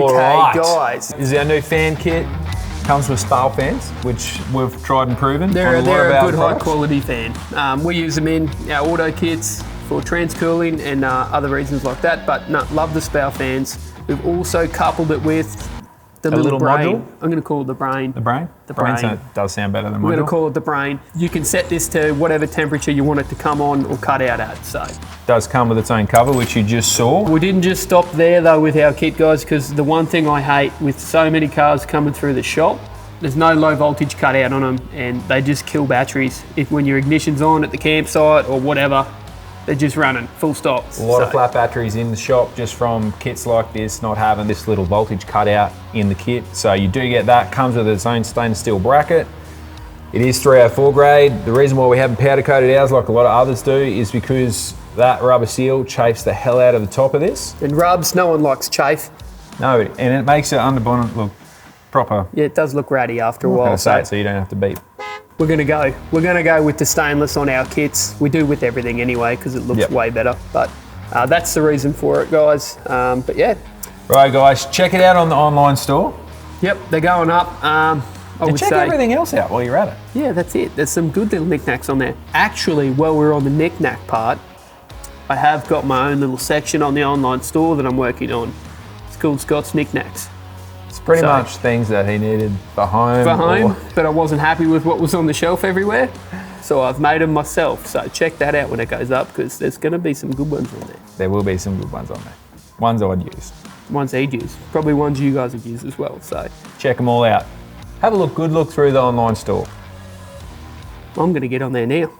Okay, guys. This is our new fan kit. Comes with spale fans, which we've tried and proven. They're a good high quality fan. We use them in our auto kits for transcooling and other reasons like that, but no, love the spale fans. We've also coupled it with the little brain. module? I'm going to call it the brain. The brain? The brain. Does sound better than module. We're going to call it the brain. You can set this to whatever temperature you want it to come on or cut out at. So Does come with its own cover, which you just saw. we didn't just stop there though with our kit, guys, because the one thing I hate with so many cars coming through the shop, there's no low voltage cut out on them, and they just kill batteries. If when your ignition's on at the campsite or whatever, they're just running full stop. A lot of flat batteries in the shop just from kits like this, not having this little voltage cutout in the kit. So you do get that, comes with its own stainless steel bracket. It is 304 grade. The reason why we haven't powder coated ours like a lot of others do is because that rubber seal chafes the hell out of the top of this. And rubs, no one likes chafe. No, and it makes the underbonnet look proper. Yeah, it does look ratty after a I'm while. gonna say it so you don't have to beep. We're gonna go with the stainless on our kits. We do with everything anyway because it looks way better. But that's the reason for it, guys. But yeah. Right, guys, check it out on the online store. Yep, they're going up. I would check say everything else out while you're at it. Yeah, that's it. There's some good little knickknacks on there. Actually, while we're on the knickknack part, I have got my own little section on the online store that I'm working on. It's called Scott's Knickknacks. It's pretty much things that he needed for home. But I wasn't happy with what was on the shelf everywhere. So I've made them myself. So check that out when it goes up because there's going to be some good ones on there. There will be some good ones on there. Ones I'd use. Ones he'd use. Probably ones you guys would use as well. So check them all out. Have a good look through the online store. I'm going to get on there now.